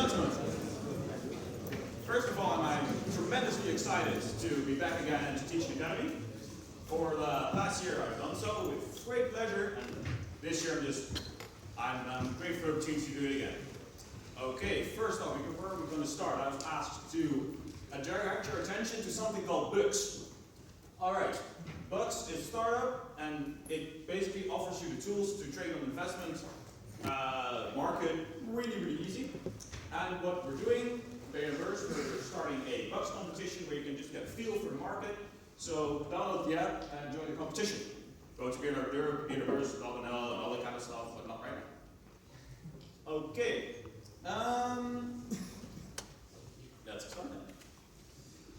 gentlemen, first of all, I'm tremendously excited to be back again at Teaching Academy. For the past year, I've done so with great pleasure, and this year I'm grateful to teach you to do it again. Okay, first off, where we're going to start, I was asked to direct your attention to something called Books. Alright, Books is a startup, and it basically offers you the tools to trade on investment market really easy. And what we're doing, we're starting a Bucks competition where you can just get a feel for the market. So download the app and join the competition. Go to B&R Introduction and all that kind of stuff, but not right now. Okay. Let's start then.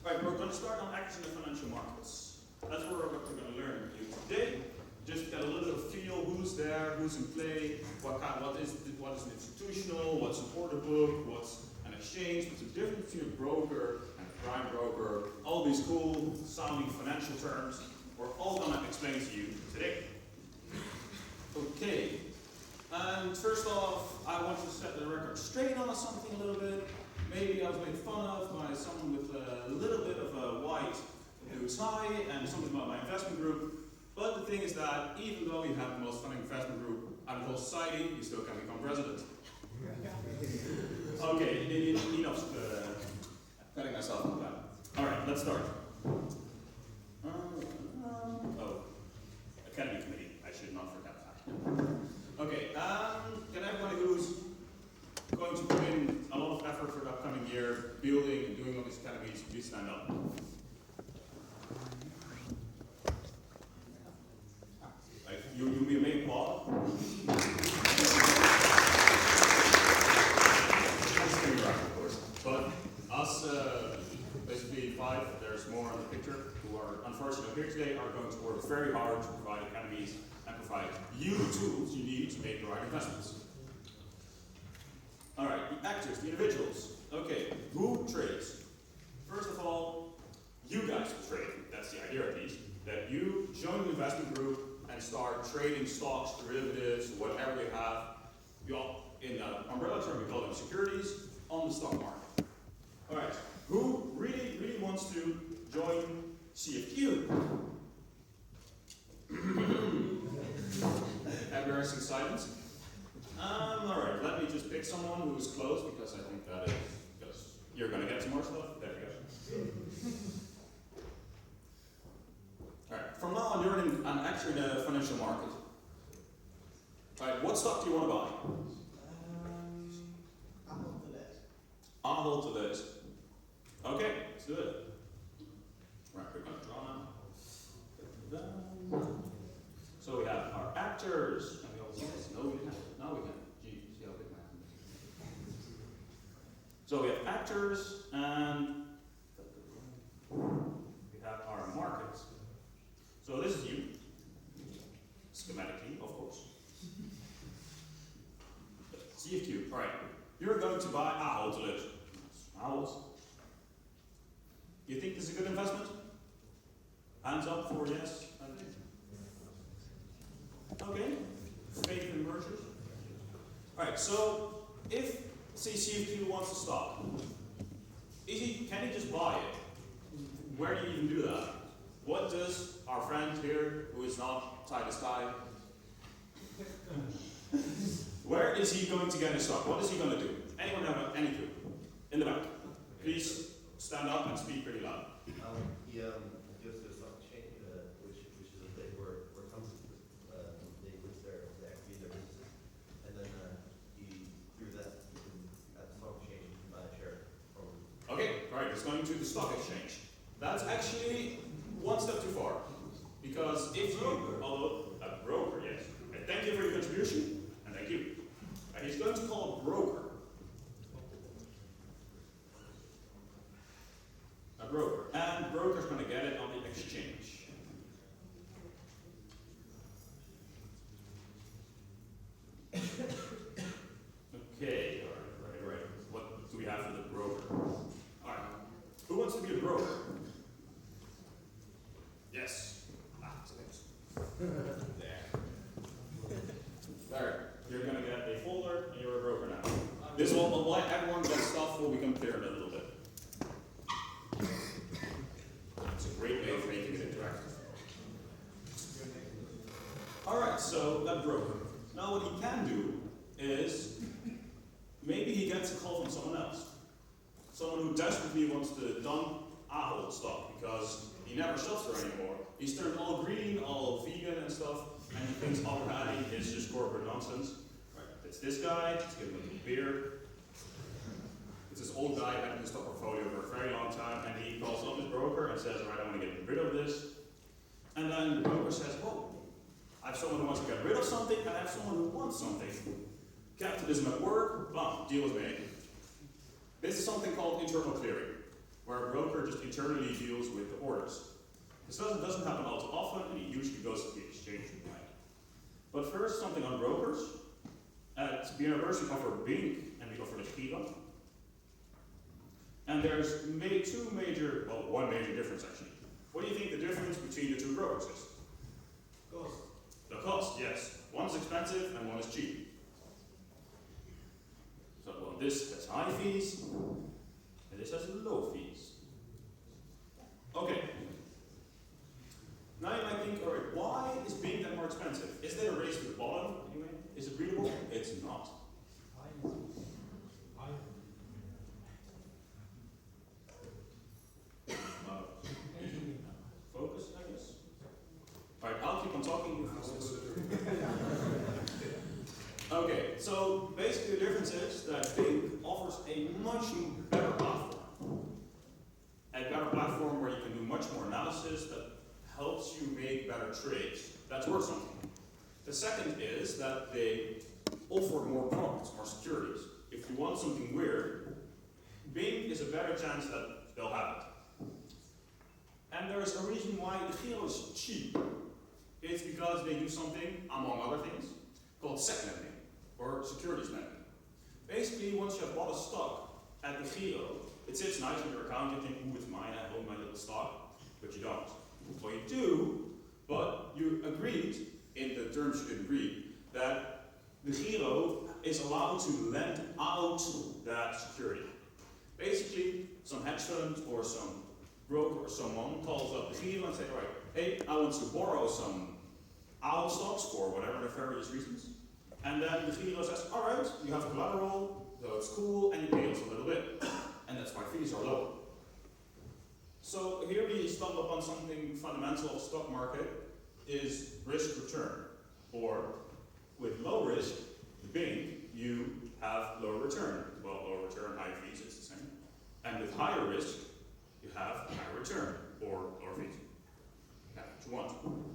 Alright, we're going to start on actors in the financial markets. That's what we're going to learn today. Just get a little bit of feel, who's there, who's in play, what is an institutional, what's an order book, what's an exchange, what's the difference between a broker and a prime broker, all these cool sounding financial terms, we're all going to explain to you today. Okay, and first off, I want to set the record straight on something a little bit. Maybe I was made fun of by someone with a little bit of a white blue tie and something about my investment group. But the thing is that even though you have the most funding investment group out of the whole society, you still can become president. Okay, enough patting myself on the back. Alright, let's start. Academy committee. I should not forget that. Okay, can everybody who's going to put in a lot of effort for the upcoming year, building and doing all these academies, please stand up. You may applaud. Of course. But us, basically 5, there's more in the picture, who are unfortunately here today, are going to work very hard to provide academies and provide you the tools you need to make the right investments. Alright, the actors, the individuals. Okay, who trades? First of all, you guys will trade. That's the idea at least. That you join the investment group and start trading stocks, derivatives, whatever you have. In the umbrella term, we call them securities on the stock market. Alright, who really wants to join CFQ? Embarrassing silence. Alright, let me just pick someone who's close because I think that is, because you're going to get some more stuff. There you go. Alright, from now on you're an actor in the financial market. Alright, what stock do you want to buy? I'll hold to this. Okay, let's do it. Right, we're going to draw now. So we have our actors, and we also no we can't. Now we can. Gee, see how big my hand is. So we have actors and we have our markets. So this is you, schematically, of course. CFQ, alright. You're going to buy Ahold to live. Ahold. You think this is a good investment? Hands up for yes. Okay. Faith in mergers. Alright, so if say CFQ wants to stop, can he just buy it? Where do you even do that? What does our friend here, who is not tied as tie, where is he going to get his stock? What is he going to do? Anyone have any clue? In the back. Please stand up and speak pretty loud. He goes to a stock exchange, which is a place where companies they list their equity in their businesses, and then through that you can at the stock exchange you can buy a share from. Okay, all right. It's going to the stock exchange. That's actually one step too far, because if you, although a broker, yes. And thank you for your contribution, and thank you. He's going to call a broker. A broker. And broker's going to get it on the exchange. Okay, all right. What do we have for the broker? All right. Who wants to be a broker? Yes. There. Very Alright, so that broker. Now what he can do is, maybe he gets a call from someone else. Someone who desperately wants to dump Ahold stock because he never shops there anymore. He's turned all green, all vegan and stuff, and he thinks avocado is just corporate nonsense. Right. It's this guy, let's give him a little beer. It's this old guy having his stock portfolio for a very long time, and he calls up his broker and says, alright, I want to get rid of this. And then the broker says, oh, I have someone who wants to get rid of something, and I have someone who wants something. Capitalism at work, bam, deal is made. This is something called internal clearing, where a broker just internally deals with the orders. This doesn't happen all too often, and it usually goes to the exchange line. But first, something on brokers. At B&R we offer Bink, and we offer the Giro. And there's one major difference actually. What do you think the difference between the two brokers is? Cost. The cost, yes. One is expensive and one is cheap. So, well, this has high fees, and this has low fees. Okay. Now you might think, alright, why is Bing then more expensive? Is there a race to the bottom anyway? Is it readable? It's not. Focus, I guess. Alright, I'll keep on talking. Okay, so basically the difference is that Bing offers a much better platform. A better platform where you can do much more analysis that helps you make better trades. That's worth something. The second is that they offer more products, more securities. If you want something weird, Bing is a better chance that they'll have it. And there is a reason why the Giro is cheap. It's because they do something, among other things, called second lending, or securities lending. Basically, once you have bought a stock at the Giro, it sits nice in your account, you think, ooh, it's mine, I own my little stock, but you don't. Well, you do, but you agreed, in the terms you didn't read, that the Giro is allowed to lend out that security. Basically, some hedge fund or some broker or someone calls up the Giro and says, all right, hey, I want to borrow some Ahold stocks for whatever nefarious reasons. And then the Giro says, all right, you have collateral, so it's cool, and you pay us a little bit. And that's why fees are low. So here we stumble upon something fundamental of the stock market is risk return. Or with low risk, the Bing, you have lower return. Well, lower return, high fees, it's the same. And with higher risk, you have higher return or lower fees. That's what you want.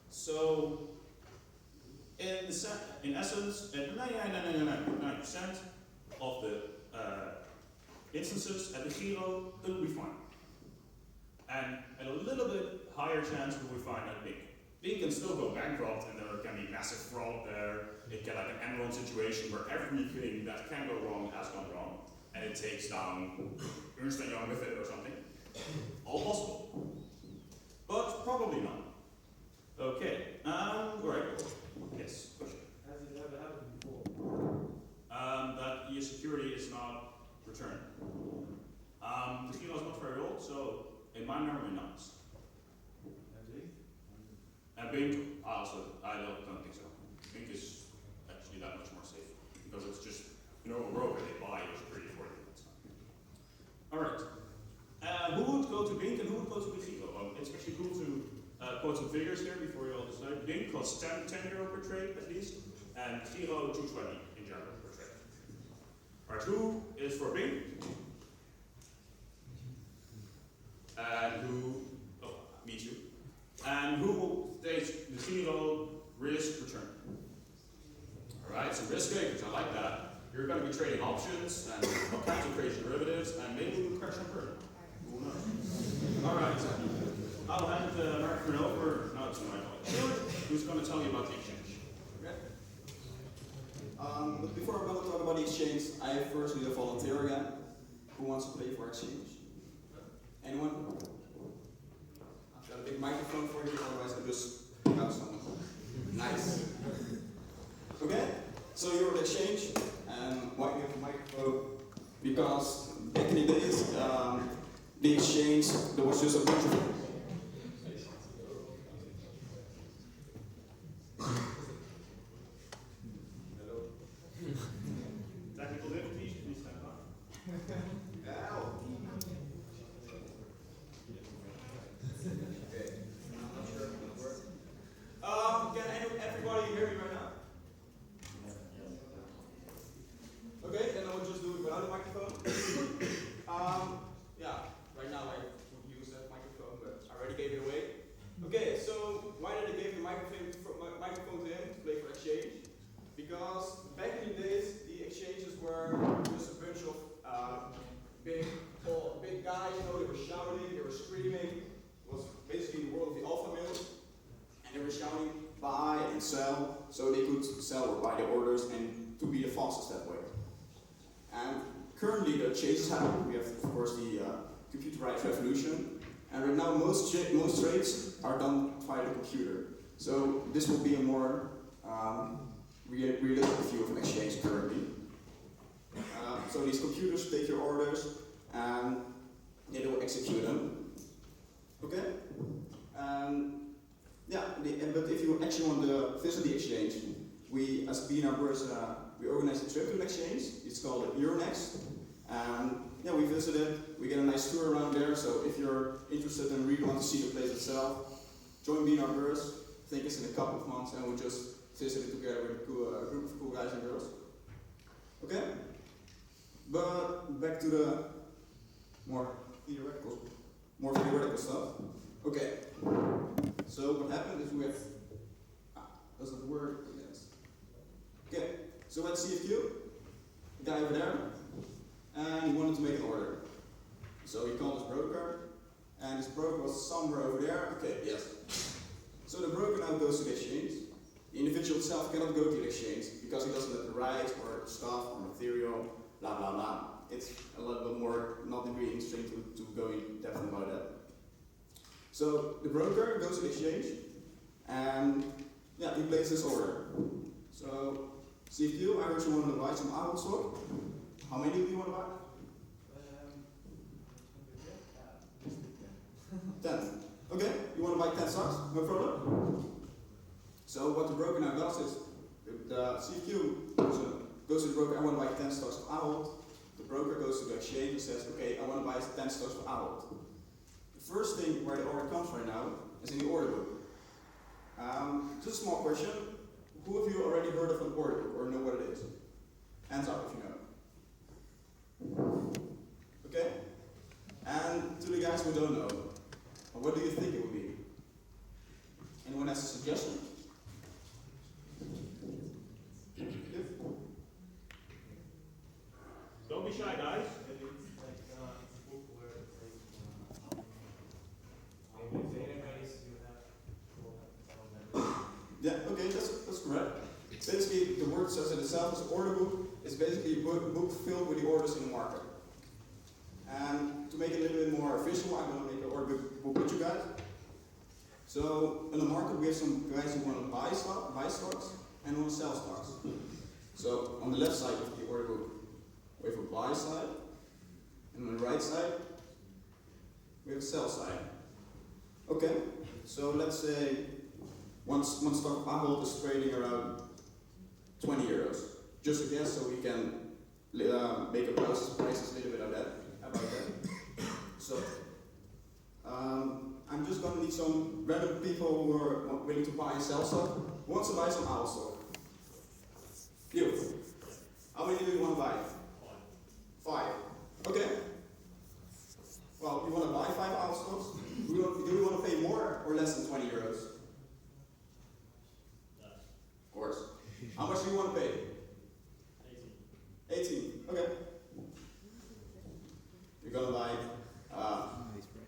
So, in essence, at 99.99% of the instances at the Giro, it will be fine. And at a little bit higher chance will be fine at Bing. Bing can still go bankrupt and there can be massive fraud there. It can like an Enron situation where everything that can go wrong has gone wrong. And it takes down Ernst & Young with it or something. All possible. But probably not. Okay, right. Yes, question. Has it ever happened before? That your security is not returned. The Giro is not very old, so in my memory, not. And Bing, I don't think so. Bing is actually that much more safe because it's just normal broker. They buy your security for you. All right. Who would go to Bing and who would go to the Giro? It's actually cool to quote some figures here before you all decide. Bing costs 10 euro per trade at least, and Giro 220 in general per trade. All right. Who is for Bing? And who? Oh, me too. And who takes the Giro risk return? Alright, some risk takers, I like that. You're going to be trading options and all kinds of crazy derivatives, and maybe we'll crash on person. Who knows? Alright, I'll hand the microphone over now to my colleague Stuart, who's going to tell you about the exchange. Okay. But before I'm going to talk about the exchange, I first need a volunteer again. Who wants to pay for exchange? Anyone? I've got a big microphone for you, otherwise I'll just pick out someone. Nice. Okay, so you're at the exchange, and why do you have a microphone? Because back in the days, the exchange, there was just a bunch of the orders and to be the fastest that way. And currently the change is happening. We have, of course, the computerized revolution, and right now most trades are done via the computer. So this will be a more realistic view of an exchange currently. So these computers take your orders and they will execute them. Okay? Yeah, but if you actually want to visit the exchange, we, as B&R Beurs, we organize a trip to an exchange. It's called Euronext. Yeah, we visited, we get a nice tour around there, so if you're interested and really want to see the place itself, join B&R Beurs. I think it's in a couple of months, and we'll just visit it together with a group of cool guys and girls. Okay? But back to the more theoretical stuff. Okay. So what happened is we have, does it work? Yes. Okay. So let's CFQ, the guy over there, and he wanted to make an order. So he called his broker, and his broker was somewhere over there. Okay, yes. So the broker now goes to the exchange. The individual itself cannot go to the exchange because he doesn't have the rights or stuff or material, blah blah blah. It's a little bit more not really interesting to go in depth about that. So the broker goes to the exchange, and yeah, he places his order. So CFQ, I heard you wanted to buy some Ahold stock. How many do you want to buy? 10. Okay, you want to buy 10 stocks? No problem. So what the broker now does is, the CFQ goes to the broker, I want to buy 10 stocks of Ahold. The broker goes to the exchange and says, okay, I want to buy 10 stocks of Ahold. The first thing where the order comes right now is in the order book. Just a small question. Who of you already heard of an order book or know what it is? Hands up if you know. Okay? And to the guys who don't know, what do you think it would be? Anyone has a suggestion? Don't be shy, guys. Yeah, okay, that's correct. Basically, the word says it itself is order book. It's basically a book filled with the orders in the market. And to make it a little bit more visual, I'm going to make an order book with you guys. So in the market, we have some guys who want to buy stocks and want to sell stocks. So on the left side of the order book, we have a buy side, and on the right side, we have a sell side. Okay, so let's say one stock Ahold is trading around 20 euros. Just a guess, so we can make a prices a little bit about that. So I'm just going to need some random people who are willing to buy and sell stock. Who wants to buy some Ahold stock? You. How many do you want to buy? 5. Okay. Well, you want to buy 5 Ahold stocks? Do we want to pay more or less than 20 euros? Of course. How much do you want to pay? 18. Okay. You're going to buy,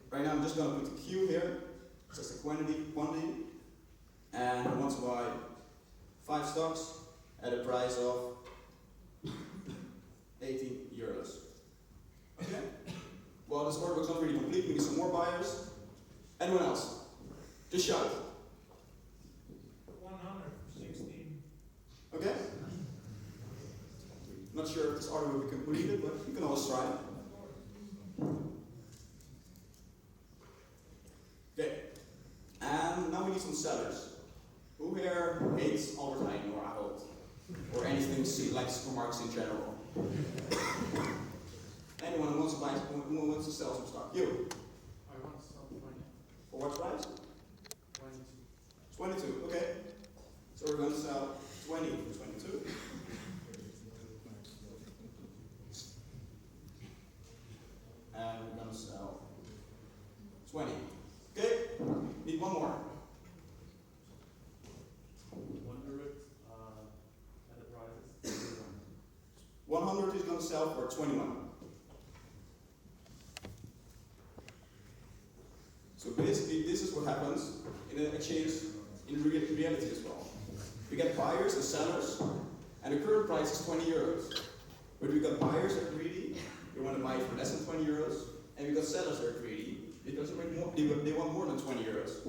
right now I'm just going to put the Q here, just the quantity, and I want to buy 5 stocks at a price of 18 euros. Okay? Well, this order book's not really complete, we need some more buyers. Anyone else? Just shout. 116. Okay? Not sure if this order will be completed, but you can always try. Okay. And now we need some sellers. Who here hates Albert Heijn or Ahold? Or anything like supermarkets in general? Anyone who wants to buy, who wants to sell some stock? You. I want to sell 20. For what price? 22. 22, okay. So we're going to sell 20 for 22. And we're going to sell 20. Okay, need one more. 100 enterprises. 100 is going to sell for 21. So basically, this is what happens in an exchange in reality as well. We get buyers and sellers, And the current price is 20 euros. But we got buyers that are greedy, they want to buy it for less than 20 euros, and we got sellers that are greedy, because they want more than 20 euros.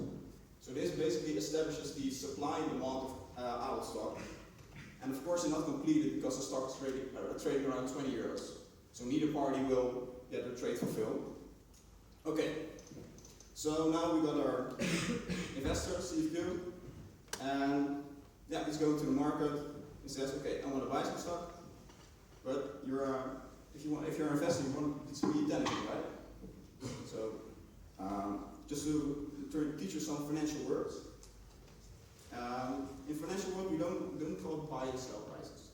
So this basically establishes the supply and demand of owl stock. And of course, they're not completed because the stock is trading around 20 euros. So neither party will get their trade fulfilled. Okay, so now we got our investor, CFQ, and yeah, he's going to the market. He says, okay, I want to buy some stock, but if you're an investor, you want it to be intelligent, right? So just to teach you some financial words. In financial world, we don't call buy and sell prices,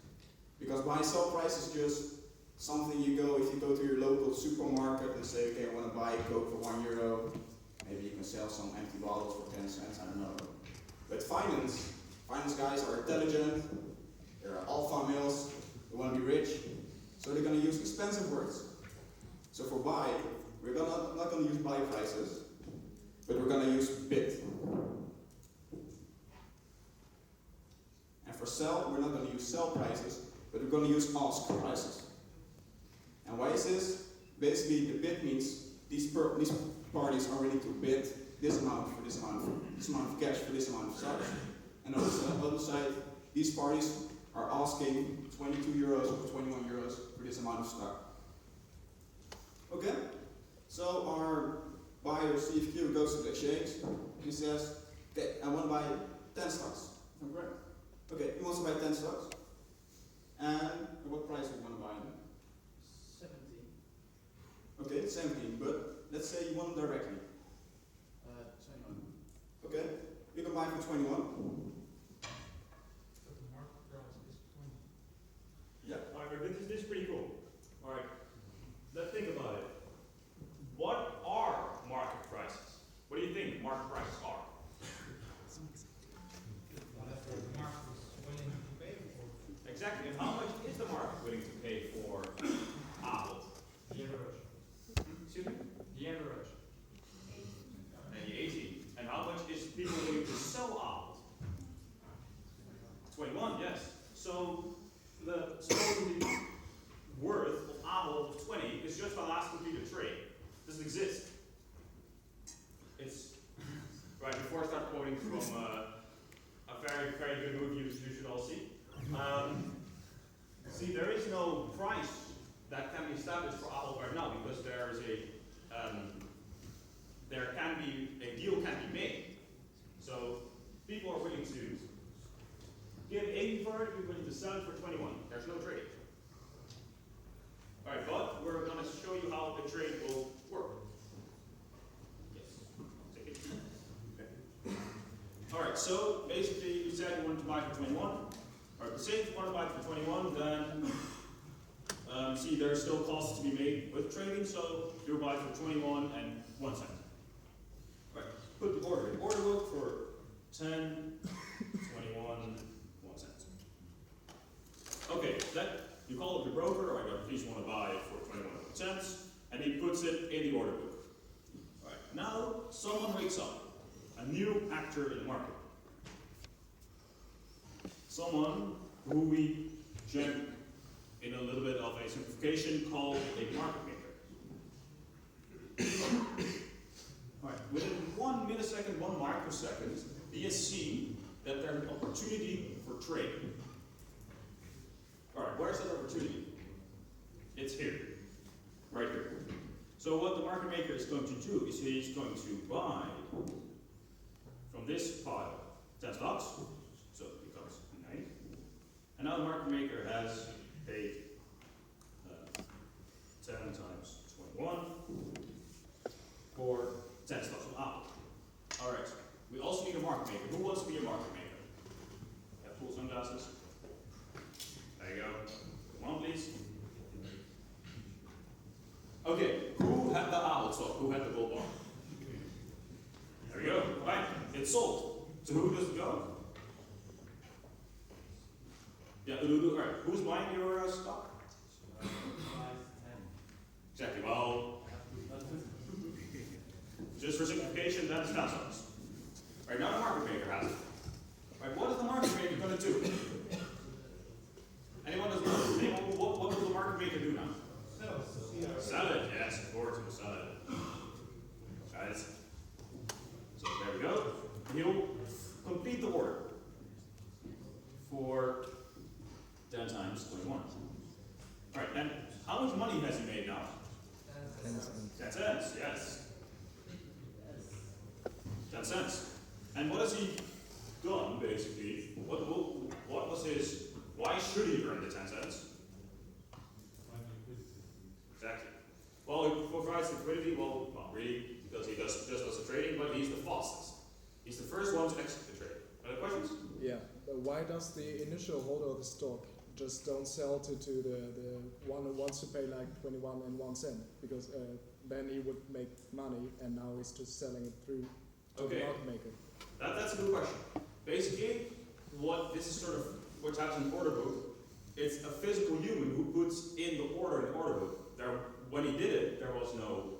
because buy and sell price is just something if you go to your local supermarket and say, okay, I want to buy a Coke for €1, maybe you can sell some empty bottles for 10 cents, I don't know. But finance guys are intelligent, they're alpha males, they want to be rich, so they're going to use expensive words. So for buy, we're not going to use buy prices, but we're going to use bid. And for sell, we're not going to use sell prices, but we're going to use ask prices. And why is this? Basically, the bid means these parties are willing to bid this amount for this amount of cash for this amount of stock. And on the other side, these parties are asking 22 euros or 21 euros for this amount of stock. Okay? So our buyer, CFQ, goes to the exchange and he says, okay, I want to buy 10 stocks. If I'm correct? Okay, he wants to buy 10 stocks. And at what price do you want to buy them? 17. Okay, 17, but let's say you want them directly. 21. Okay, you can buy for 21. But the market price is 20. Yeah. Alright, but this is pretty cool. Alright, let's think about it. What are market prices? What do you think market prices are? Whatever the market is willing to pay for. Exactly, and how much is the market willing to pay for Apple? The average. Excuse me? The average. And the 18. And how much is people willing to sell Apple? 21, yes. So the supposedly worth of Apple of 20 is just the last completed trade. Doesn't exist. It's right before I start quoting from a very, very good movie you should all see. See, there is no price that can be established for Apple right now because there is a deal can be made. So people are willing to give 80 for it, people are willing to sell it for 21. There's no trade. Alright, but we're going to show you how the trade will work. Yes, I'll take it. Okay. Alright, so basically you said you wanted to buy for 21. Alright, say if you want to buy for 21, then see there's still costs to be made with trading, so you'll buy for 21 and 1 cent. Right, put the order in order book for 10, 21, 1 cent. Okay, then you call up your broker, or I please want to buy it for 21 cents, and he puts it in the order book. Alright, now someone wakes up, a new actor in the market. Someone who we in a little bit of a simplification called a market maker. Alright, within 1 millisecond, 1 microsecond, he has seen that there's an opportunity for trade. Alright, where's that opportunity? It's here. Right here. So what the market maker is going to do is he's going to buy from this pile 10 stocks, so it becomes 9. And now the market maker has paid 10 times 21 for 10 stocks of Apple. Alright, we also need a market maker. Who wants to be a market maker? Have cool sunglasses? There you go. Come on, please. Okay, who had the Apple stock? Who had the bull bar? There we go. Right, it's sold. So who does it go? Yeah, alright, who's buying your stock? Exactly, well, just for simplification, that's 10 stocks. Right, now the market maker has it. Right, what is the market maker going to do? And what has he done, basically? What was his, why should he earn the 10 cents? Exactly. Well, he provides liquidity, well, not really, because he just does the trading, but he's the fastest. He's the first one to execute the trade. Other questions? Yeah, but why does the initial holder of the stock just don't sell to the one who wants to pay like 21 and 1 cent? Because then he would make money, and now he's just selling it through to the market maker. That's a good question. Basically, this is sort of what's happening in the order book. It's a physical human who puts in the order in the order book. When he did it, there was no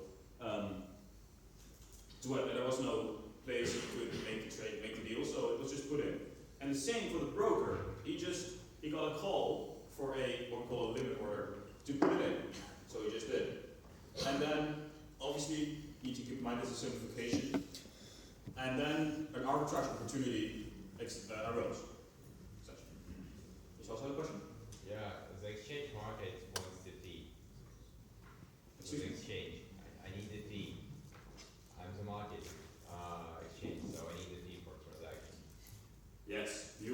place he could make the trade, make the deal, so it was just put in. And the same for the broker. He got a call for what we call a limit order to put it in. So he just did. And then obviously you need to keep in mind this is simplification. And then an arbitrage opportunity arose. You also have a question? Yeah, the exchange market wants the fee. Excuse me? Exchange. I need the fee. I'm the market exchange, so I need the fee for transaction. Yes, you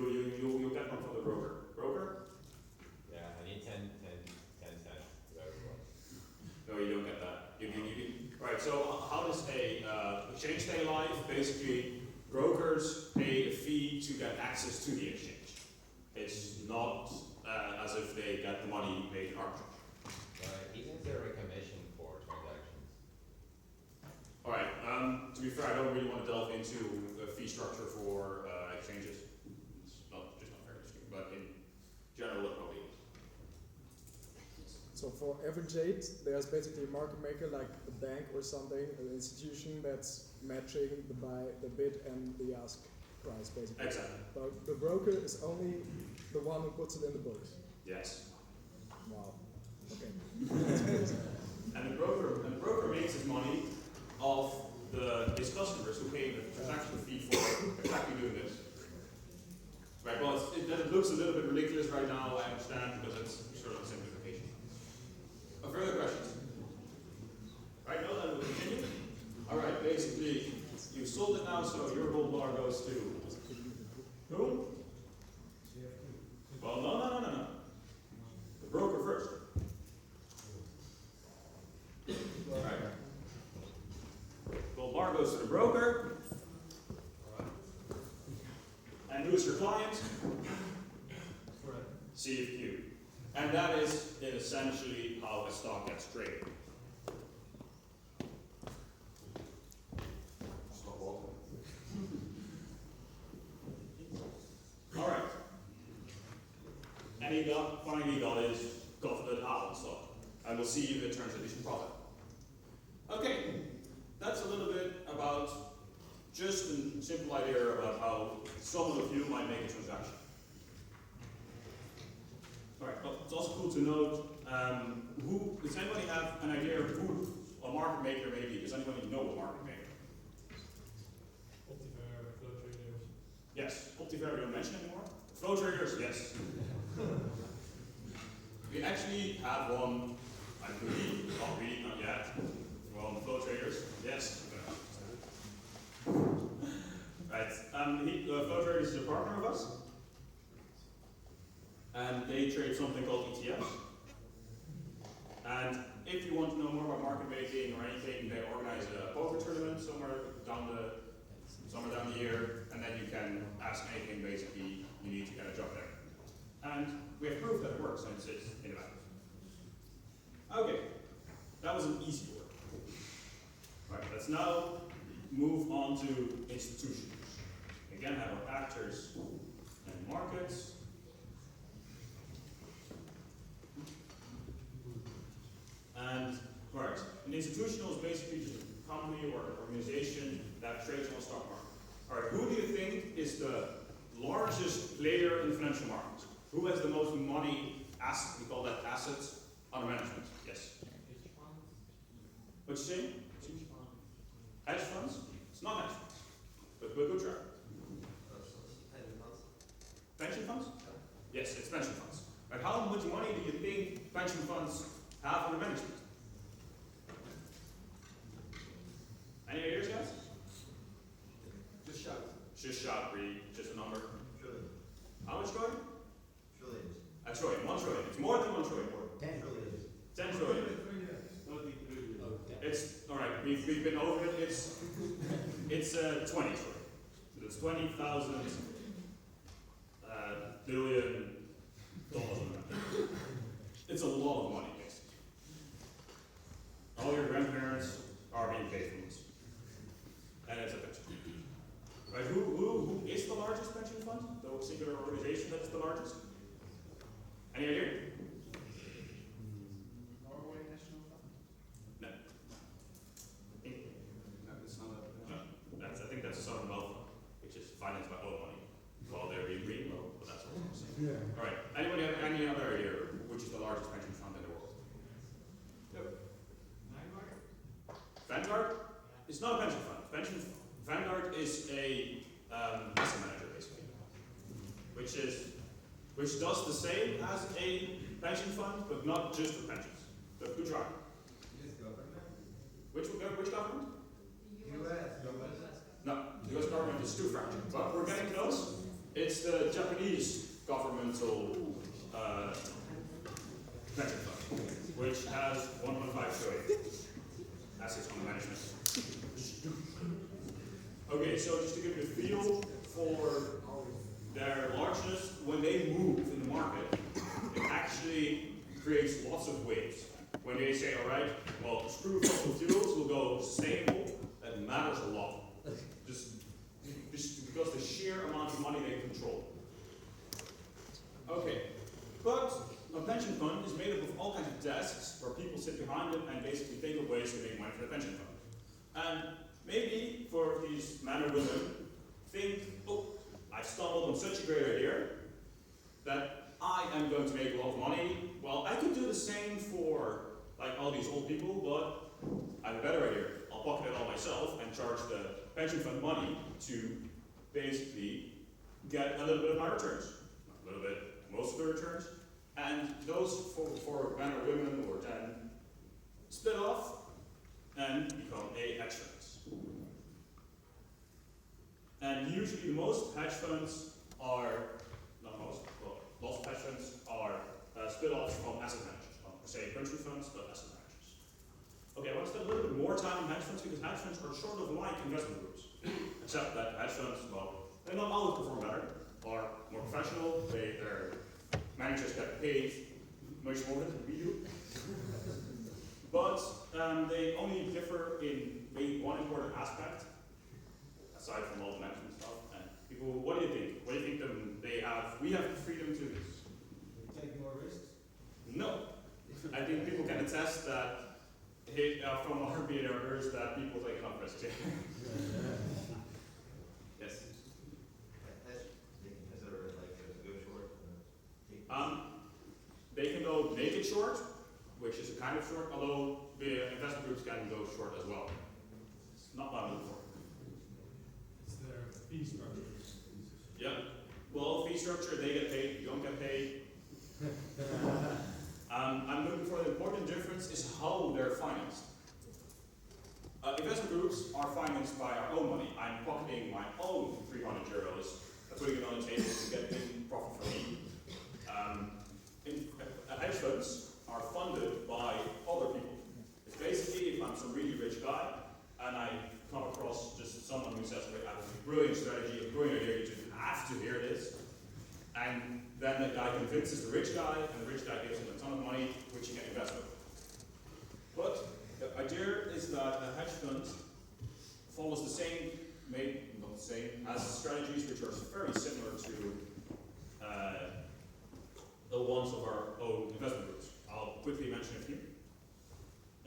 get one from the broker. Broker? Yeah, I need 10 cents. Whatever it was. No, you don't get that. Right, so how does a exchange stay alive? Basically, brokers pay a fee to get access to the exchange. It's not as if they get the money paid in arbitrage. But isn't there a commission for transactions? Alright, to be fair, I don't really want to delve into the fee structure for exchanges. It's just not very interesting, but in general, it probably is. So for every trade, there's basically a market maker like a bank or something, an institution that's matching the bid and the ask price, basically. Exactly. But the broker is only the one who puts it in the books. Yes. Wow. Okay. And the broker makes his money off his customers who pay the transaction fee for exactly doing this. Right, well, it looks a little bit ridiculous right now, I understand, because it's sort of a simplification. Further questions? Right, no, then we'll continue. Alright, basically, you've sold it now, so your gold bar goes to who? Well, no. The broker first. Right. Gold bar goes to the broker. And who's your client? CFQ. And that is essentially how a stock gets traded. Alright. And he finally got the Apple stock. And we'll see if it turns additional profit. Okay, that's a little bit about just a simple idea about how someone of you might make a transaction. Alright, well, it's also cool to note, does anybody have an idea of who a market maker may be? Does anybody know a market maker? Optiver, flow traders. Yes, Optiver, we don't mention anymore. Flow traders, yes. We actually have one, I believe, not yet. Well, flow traders, yes. Right, flow traders is a partner of us. And they trade something called ETFs. And if you want to know more about market making or anything, they organize a poker tournament somewhere down the year, and then you can ask anything basically you need to get a job there. And we have proof that it works, and it's in the back. Okay, that was an easy work. Right, let's now move on to institutions. Again, have our actors and markets. And right, an institutional is basically just a company or an organization that trades on the stock market. All right, who do you think is the largest player in the financial markets? Who has the most money? We call that assets under management. Yes. What you saying? Hedge funds? It's not hedge funds, but good try. Pension funds? Yes, it's pension funds. But how much money do you think pension funds have under management? Any ideas, guys? Just shout. just shot three, just a number. Trillion. How much going? Trillions. A trillion, 1 trillion. It's more than 1 trillion. Trillions. 10 trillion. It's alright. We've been over it. It's 20 trillion. So it's 20,000 billion dollars. It's a lot of money, basically. All your grandparents are being paid for this, and it's a pension. Right? Who is the largest pension fund? The singular organization that is the largest? Any idea? Norway National Fund. No. No, it's not a. I think that's a sovereign wealth fund, which is financed by oil money. Well, they're being green, well, but that's what I'm saying. Yeah. All right. Anybody have any other idea which is the largest pension fund in the world? Vanguard? It's not a pension fund. Vanguard is a asset manager, basically, which does the same as a pension fund, but not just for pensions. But good try. Which government? No, the U.S. government is too fragile, but we're getting close. It's the Japanese governmental pension fund, which has 1.5 trillion assets under management. Okay, so just to give you a feel for their largeness, when they move in the market, it actually creates lots of waves. When they say, all right, well, screw fossil fuels, we'll go sustainable, that matters a lot. Just because the sheer amount of money they control. Okay, but a pension fund is made up of all kinds of desks where people sit behind them and basically think of ways to make money for the pension fund. And maybe for these men or women, think, oh, I stumbled on such a great idea that I am going to make a lot of money. Well, I could do the same for like all these old people, but I have a better idea. I'll pocket it all myself and charge the pension fund money to basically get a little bit of my returns. Not a little bit, most of the returns. And those for men or women or then split off and become a hedge funds. And usually most hedge funds are, not most, well, lots of hedge funds are split offs from asset managers. Not per se pension funds, but asset managers. Okay, I want to spend a little bit more time on hedge funds because hedge funds are sort of like investment groups. Except that hedge funds, well, they not always perform better, are more professional, their managers get paid much more than we do. But they only differ in maybe one important aspect, aside from all the management stuff. And people, what do you think? What do you think we have the freedom to do this? Take more risks? No. I think people can attest that from our B&Rers that people take enough risks. Yes. Has there like go short? They can go naked short, which is a kind of short, although the investment groups can go short as well. It's not what I'm looking for. It's their fee structure. Yeah. Well, fee structure, they get paid, you don't get paid. I'm looking for the important difference is how they're financed. Investment groups are financed by our own money. I'm pocketing my own 300 euros, putting it on the table to get in profit for me. Hedge funds are funded by other people. It's basically if I'm some really rich guy and I come across just someone who says, I have a brilliant strategy, a brilliant idea, you just have to hear this. And then the guy convinces the rich guy, and the rich guy gives him a ton of money, which he can invest with. But the idea is that a hedge fund follows the same, maybe not the same, as strategies which are very similar to the ones of our own investment groups. I'll quickly mention a few.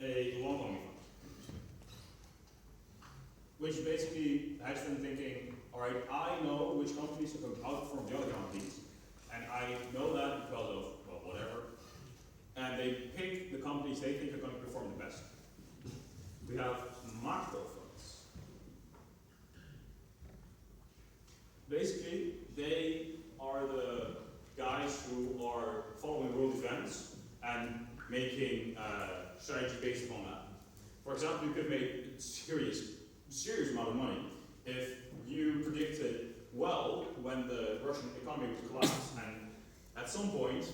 A long-only fund, which basically hedge fund thinking, all right, I know which companies are going to outperform the other companies, and I know that because of, well, whatever, and they pick the companies they think are going to perform the best. We have macro funds. Basically, they are the guys who are following world events and making strategy based on that. For example, you could make a serious amount of money if you predicted when the Russian economy would collapse. And at some point,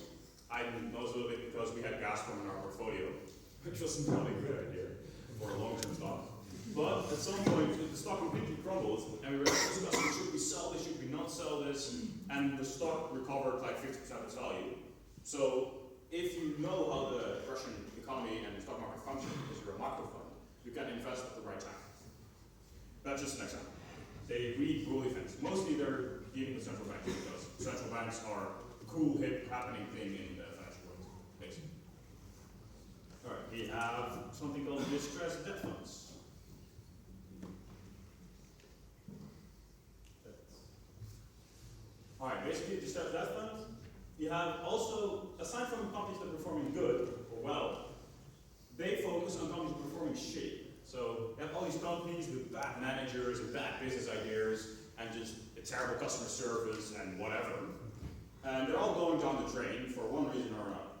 I didn't know this a little bit because we had Gazprom in our portfolio, which wasn't probably a good idea for a long-term stock. But at some point, the stock completely crumbled, and we were discussing, should we sell this, should we not sell this? And the stock recovered like 50% of its value. So if you know how the Russian economy and the stock market function, because you're a macro fund, you can invest at the right time. That's just an example. They read rule events. Mostly they're dealing with central banks because central banks are a cool, hip, happening thing in the financial world, basically. All right, we have something called distressed debt funds. All right, basically distressed debt funds. You have also, aside from companies that are performing good or well, they focus on companies performing shitty. So you have all these companies with bad managers and bad business ideas and just a terrible customer service and whatever. And they're all going down the drain for one reason or another.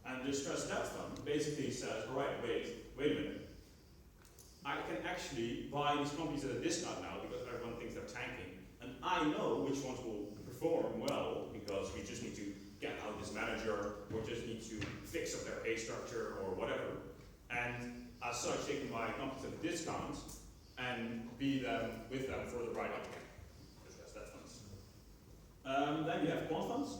And the distressed debt fund basically says, all right, wait a minute. I can actually buy these companies at a discount now because everyone thinks they're tanking. And I know which ones will perform well because we just need to get out this manager or just need to fix up their pay structure or whatever. And as such, they can buy companies at a discount and be with them for the right upcoming. Distressed debt funds. Then you have quant funds.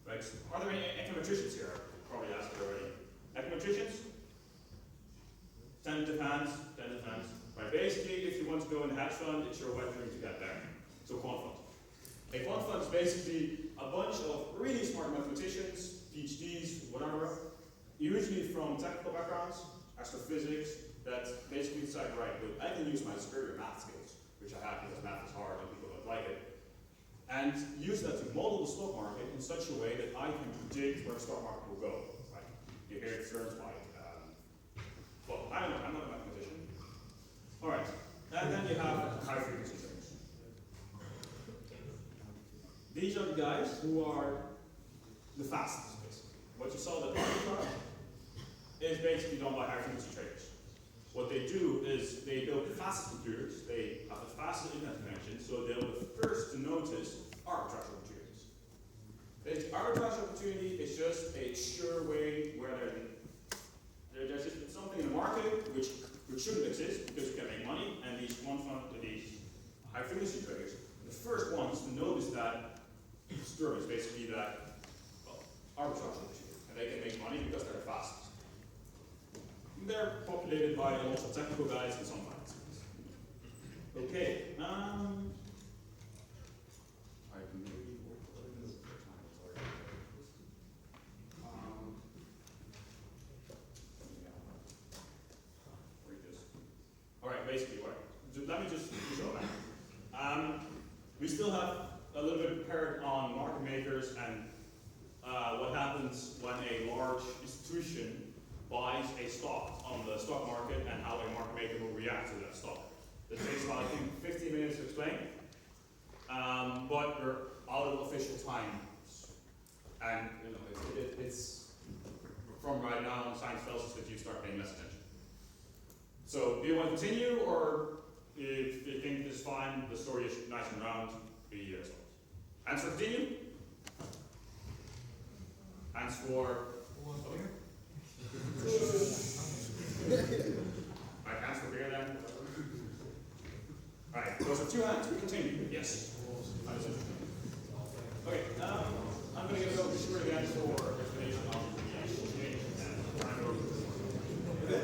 Right. Are there any econometricians here? Probably asked it already. Econometricians? Tentative hands. Right. Basically, if you want to go in a hedge fund, it's your wet dream to get there. So quant fund. A quant fund is basically a bunch of really smart mathematicians, PhDs, whatever, usually from technical backgrounds, astrophysics, that basically decide, right, look, I can use my superior math skills, which I have because math is hard and people don't like it, and use that to model the stock market in such a way that I can predict where the stock market will go. Right? You hear terms like, well, I don't know, I'm not a mathematician. All right, and then you have high frequency traders. These are the guys who are the fastest, basically. What you saw that arbitrage is basically done by high frequency traders. What they do is they build the fastest computers, they have the fastest internet connection, so they're the first to notice arbitrage opportunities. The arbitrage opportunity is just a sure way where there's just something in the market which shouldn't exist because you can make money, and these high frequency traders, the first ones to notice that disturbance, basically that arbitrage opportunity, and they can make money because they're the fastest. They're populated by lots of technical guys and some finance guys. Okay, Alright, basically what? Let me just show that. We still have a little bit prepared on market makers and what happens when a large institution buys a stock on the stock market and how a market maker will react to that stock. This takes about, I think, 15 minutes to explain, but we're out of official time. And you know, it's from right now on, science tells us that you start paying less attention. So do you want to continue, or if you think this is fine, the story is nice and round, be as well. Hands for continue? Hands for okay. Alright, hands for beer then. Alright, those are two hands, we continue. Yes. Okay, I'm going to give it over to Stuart again for explanation on the exchange and time over. Okay.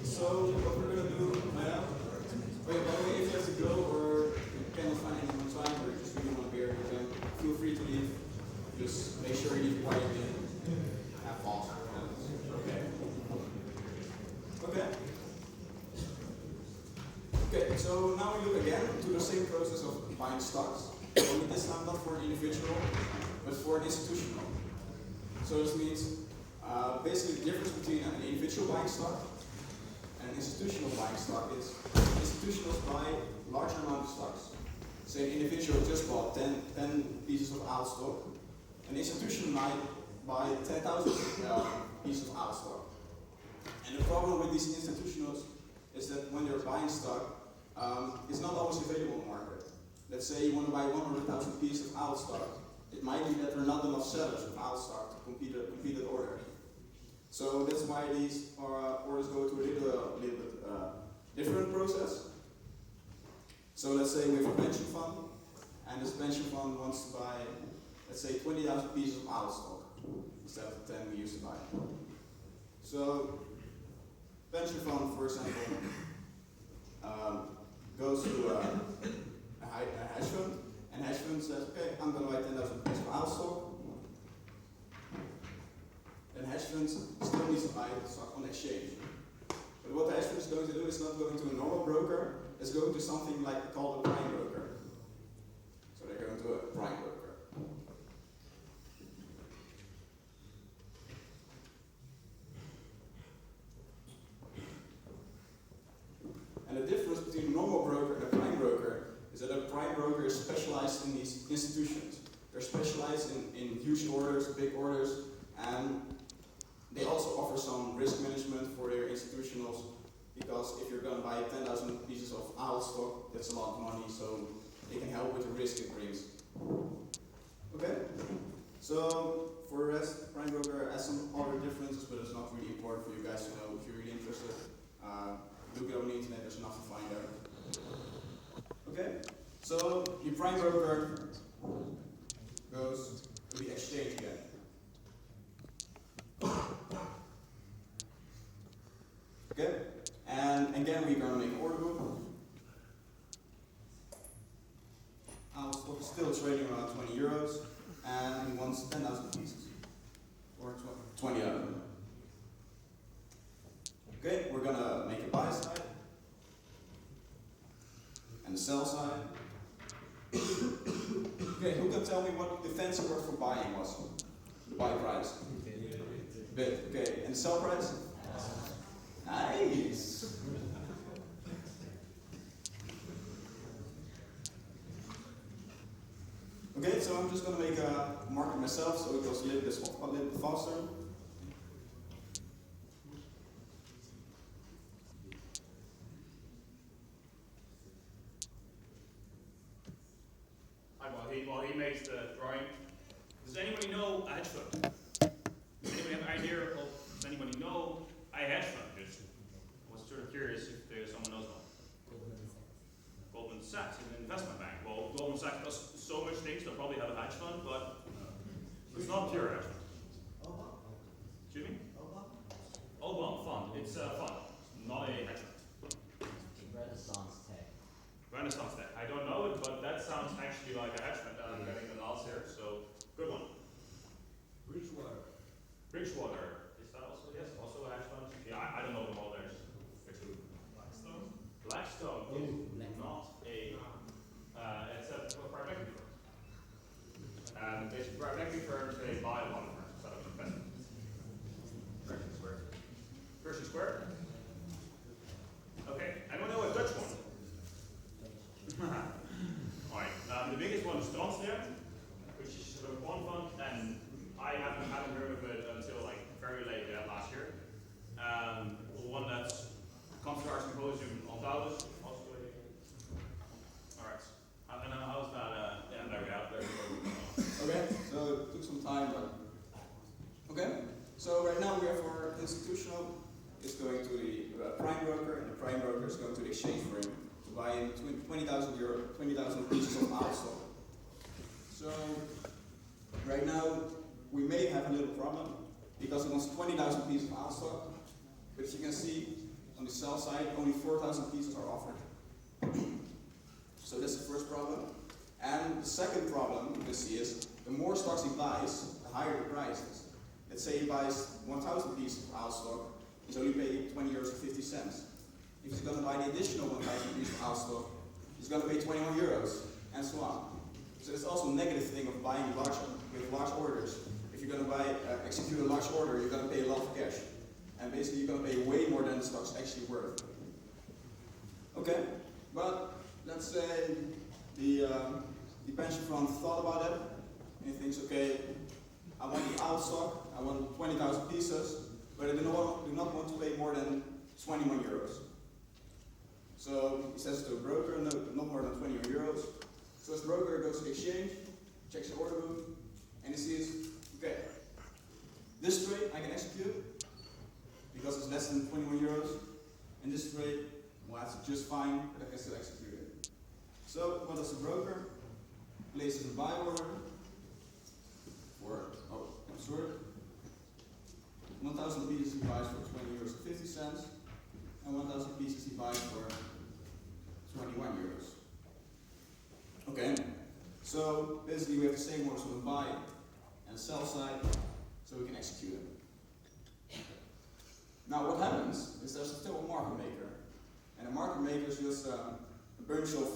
So what we're going to do now, by the way, if you have to go or you cannot find anyone time or just really want a beer, you can feel free to leave. Just make sure you leave quietly and have fun. Okay. Okay. Okay, so now we look again to the same process of buying stocks, only this time not for an individual, but for an institutional. So this means basically the difference between an individual buying stock and an institutional buying stock is institutionals buy larger amount of stocks. Say an individual just bought 10 pieces of AL stock, an institution might buy 10,000 pieces of AL stock. And the problem with these institutionals is that when they're buying stock is not always available in the market. Let's say you want to buy 100,000 pieces of out stock. It might be that there are not enough sellers of out stock to complete an order. So that's why these orders go to a little bit different process. So let's say we have a pension fund, and this pension fund wants to buy, let's say, 20,000 pieces of out stock instead of the 10 we used to buy. So pension fund, for example, goes to a hedge fund, and hedge fund says, okay, I'm going to buy 10,000 pieces of out stock. And hedge funds still needs to buy the stock on exchange. But what the hedge fund is going to do is not going to a normal broker, it's going to something like called a prime broker. So they're going to a prime broker. And the difference between a normal broker and a prime broker is that a prime broker is specialized in these institutions. They're specialized in huge orders, big orders, and they also offer some risk management for their institutionals, because if you're going to buy 10,000 pieces of owl stock, that's a lot of money, so they can help with the risk it brings. Okay? So, for the rest, prime broker has some other differences, but it's not really important for you guys to know. If you're really interested, look it up on the internet, there's enough to find out. Okay? So, the prime broker goes to the exchange again. Okay? And again, we're going to make an order book. Our stock is still trading around 20 euros, and he wants 10,000 pieces. Or 20 of them. Okay, we're going to make a buy side and a sell side. Okay, who can tell me what the fancy word for buying was? The buy price. Bid. Okay, and the sell price? Nice. Okay, so I'm just going to make a market myself so it goes a little bit faster. While he makes the drawing, does anybody know a hedge fund? Does anybody have an idea of, does anybody know a hedge fund? Just was sort of curious if there's someone knows one. Goldman Sachs is an investment bank. Well, Goldman Sachs does so much things, they'll probably have a hedge fund, but it's not pure hedge fund. Excuse me? Obama fund. It's a fund, not a hedge fund. Renaissance Tech. Renaissance Tech. I don't know it, but that sounds actually like a hedge fund. I'm getting the nods here, so good one. Bridgewater. Bridgewater. Is that also, yes, also a hedge fund? Yeah, I don't know them all. There's Blackstone. Blackstone is not a, it's a private equity firm. And basically private equity firms, they buy a lot of firms instead of investment. Pershing Square. Pershing Square? Okay, anyone know a Dutch one? Alright, the biggest one is Transnet, which is sort of one fund, and I haven't heard of it until like very late last year. One that's comes to our symposium on Taurus, also. Alright, and how's that? Yeah, there we go. There we go. Okay, so it took some time, but okay. So right now we have our institutional is going to the prime broker, and the prime broker is going to the exchange for him to buy in 20,000 pieces of our stock. So right now we may have a little problem because it wants 20,000 pieces of our stock, but as you can see on the sell side, only 4,000 pieces are offered. So that's the first problem. And the second problem you can see is the more stocks he buys, the higher the price is. Let's say he buys 1,000 pieces of our stock, he's only paying 20 euros and 50 cents. If he's going to buy the additional 1,000 pieces of our stock, he's going to pay 21 euros, and so on. So there's also a negative thing of buying with large orders. If you're going to execute a large order, you're going to pay a lot of cash. And basically you're going to pay way more than the stock's actually worth. Okay, but let's say the pension fund thought about it, and he thinks, okay, I want the out stock, I want 20,000 pieces, but I do not want to pay more than 21 euros. So So he says to a broker, no, not more than 20 euros. So his broker goes to the exchange, checks the order book, and he sees, okay, this trade I can execute because it's less than 21 euros, and this trade, well, that's just fine, but I can still execute it. So what does the broker? Places a buy order for, 1,000 pieces he buys for 20 euros and 50 cents, and 1,000 pieces he buys for 21 euros. Okay, so basically we have the same orders on the buy and sell side, so we can execute it. Now what happens is there's still a market maker, and a market maker is just a bunch of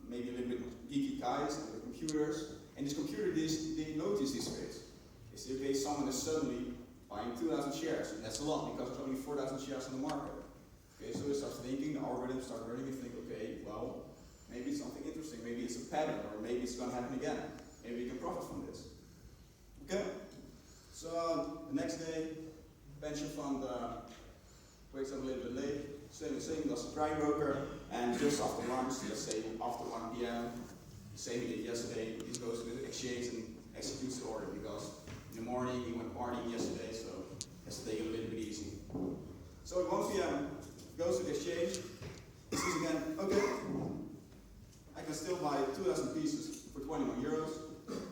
maybe a little bit geeky guys with computers, and these computers, they notice these trades. They say, okay, someone is suddenly buying 2,000 shares, and that's a lot because there's only 4,000 shares on the market. Okay, so they start thinking, the algorithm starts learning and think, okay, well, maybe it's something interesting, maybe it's a pattern, or maybe it's going to happen again. Maybe we can profit from this. Okay, so the next day, pension fund wakes up a little bit late, same does the prime broker, and just after lunch, let's say after 1 p.m., same he did yesterday, he goes to the exchange and executes the order because in the morning he went partying yesterday, so he has to take it a little bit easy. So at 1 p.m., goes to the exchange, he sees again, okay, I can still buy 2,000 pieces for 21 euros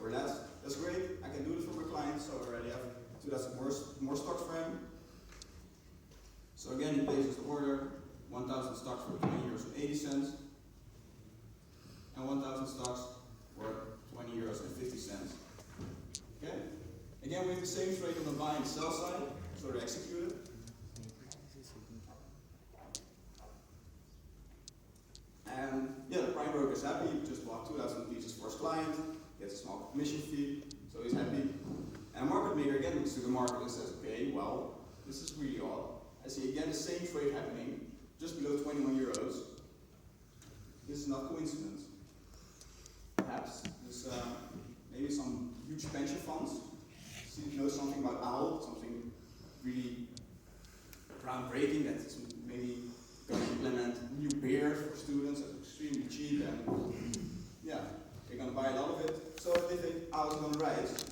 or less. That's great, I can do this for my client, so I already have 2,000 more stocks for him. So again, he places the order, 1,000 stocks for 20 euros and 80 cents, and 1,000 stocks for 20 euros and 50 cents. Okay? Again, we have the same trade on the buy and sell side, so they're executed. And yeah, the prime broker is happy, he just bought 2,000 pieces for his client, gets a small commission fee, so he's happy. And a market maker again looks to the market and says, okay, well, this is really odd. I see again the same trade happening, just below 21 euros. This is not coincidence. Perhaps there's maybe some huge pension funds know something about OWL, something really groundbreaking that's maybe going to implement new beer for students that's extremely cheap, and yeah, they're going to buy a lot of it. So they think OWL is going to rise.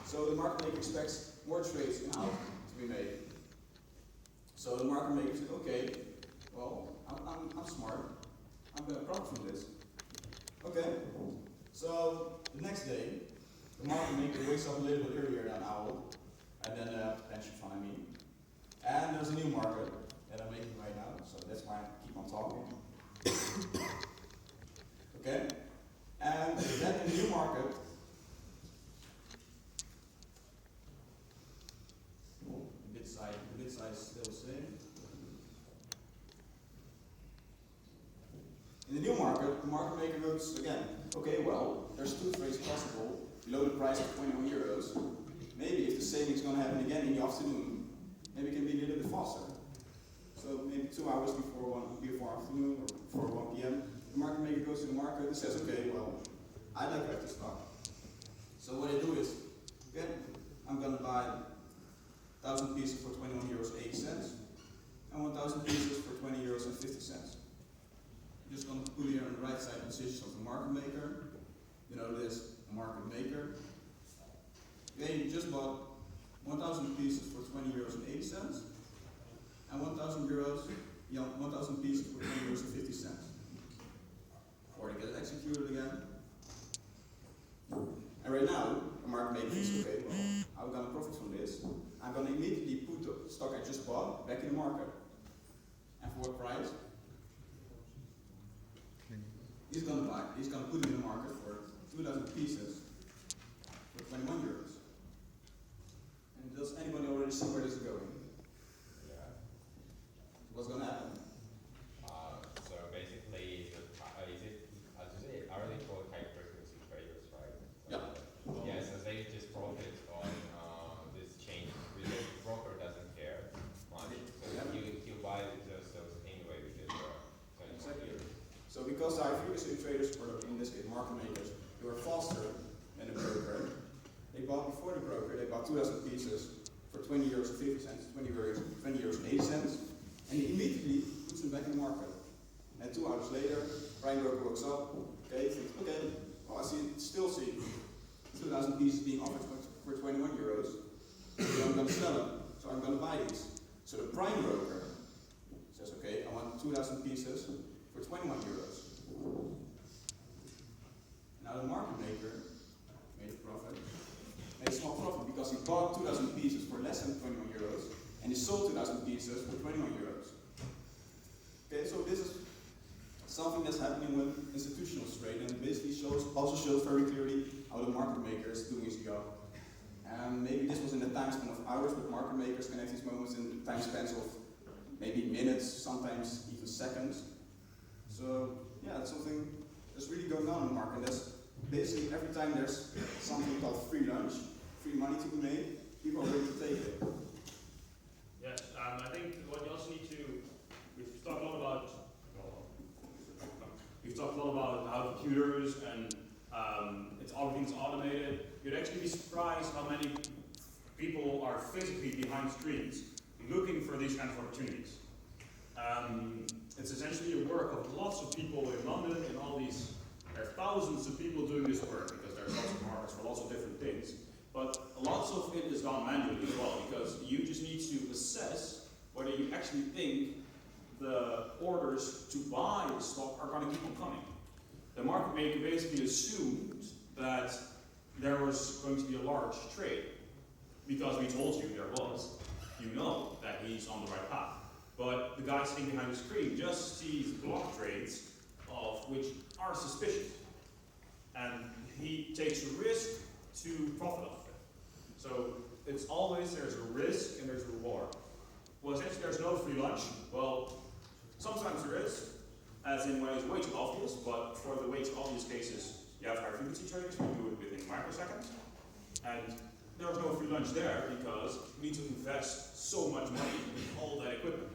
So the market maker expects more trades in OWL to be made. So the market maker said, okay, well, I'm smart. I'm going to profit from this. Okay, so the next day, the market maker wakes up a little bit earlier than OWL, and then the pension fund, I mean. And there's a new market that I'm making right now, so that's why I keep on talking. Okay, and then in the new market, the bid size is still the same. In the new market, the market maker goes again, okay, well, there's two trades possible below the price of 21 euros. Maybe if the same is going to happen again in the afternoon, maybe it can be a little bit faster. So maybe 2 hours before afternoon or before 1 p.m., the market maker goes to the market and says, okay, well, I'd like to have this stock. So what I do is, okay, I'm going to buy 1,000 pieces for 21 euros 80 cents, and 1,000 pieces for 20 euros and 50 cents. I'm just going to put here on the right side position of the market maker. You know this, market maker. Okay, you just bought 1,000 pieces for 20 euros and 80 cents, and 1,000 pieces for 20 euros and 50 cents. Before they get executed again. And right now, the market maker thinks, okay, well, I'm going to profit from this. I'm going to immediately put the stock I just bought back in the market. And for what price? He's going to put it in the market for 2,000 pieces for 21 euros. And does anybody already see where this is going? Yeah. What's going to happen? So basically, as you say, are they called high frequency traders, right? Yeah. Yeah, so they just profit on this change. Because the broker doesn't care much. So you buy just those anyway because Exactly. So because our frequency traders, or in this case market makers, they were faster than the broker, they bought before the broker, they bought 2,000 pieces for 20 euros and 50 cents, 20 euros and 80 cents, and he immediately puts them back in the market. And 2 hours Prime broker works up. Okay, thinks, okay, well I still see 2,000 pieces being offered for 21 euros. So I'm going to sell them. So I'm going to buy these. So the prime broker says, okay, I want 2,000 pieces for 21 euros. Now the market maker made a profit. Made a small profit because he bought 2,000 pieces for less than 21 euros and he sold 2,000 pieces for 21 euros. Okay, so this is something that's happening with institutional trade and basically also shows very clearly how the market maker is doing his job. Maybe this was in the time span of hours, but market makers can have these moments in time spans of maybe minutes, sometimes even seconds. So yeah, that's something that's really going on in the market. That's basically every time there's something called free lunch, free money to be made, people are ready to take it. Yes, I think what you also need to, we've talked a lot about how computers and everything's automated. You'd actually be surprised how many people are physically behind screens looking for these kinds of opportunities. It's essentially a work of lots of people in London and all these, there are thousands of people doing this work because there's lots of markets for lots of different things. But lots of it is done manually as well because you just need to assess whether you actually think the orders to buy the stock are going to keep on coming. The market maker basically assumed that there was going to be a large trade because we told you there was. You know that he's on the right path. But the guy sitting behind the screen just sees block trades of which are suspicious. And he takes a risk to profit off it. So it's always there's a risk and there's a reward. Well, essentially there's no free lunch. Well, sometimes there is, as in when it's way too obvious, but for the way too obvious cases, you have high frequency traders who do it within microseconds. And there's no free lunch there because you need to invest so much money in all that equipment.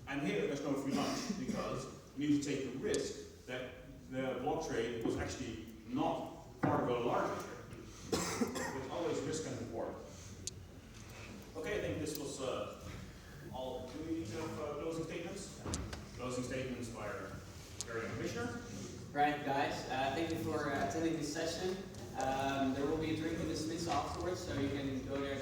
And here there's no free lunch because you need to take the risk that the block trade was actually not part of a larger trade. There's always risk and reward. Okay, I think this was all. Do we need to have closing statements? Closing statements by our commissioner. Right, guys. Thank you for attending this session. There will be a drink in the Smiths afterwards, so you can go there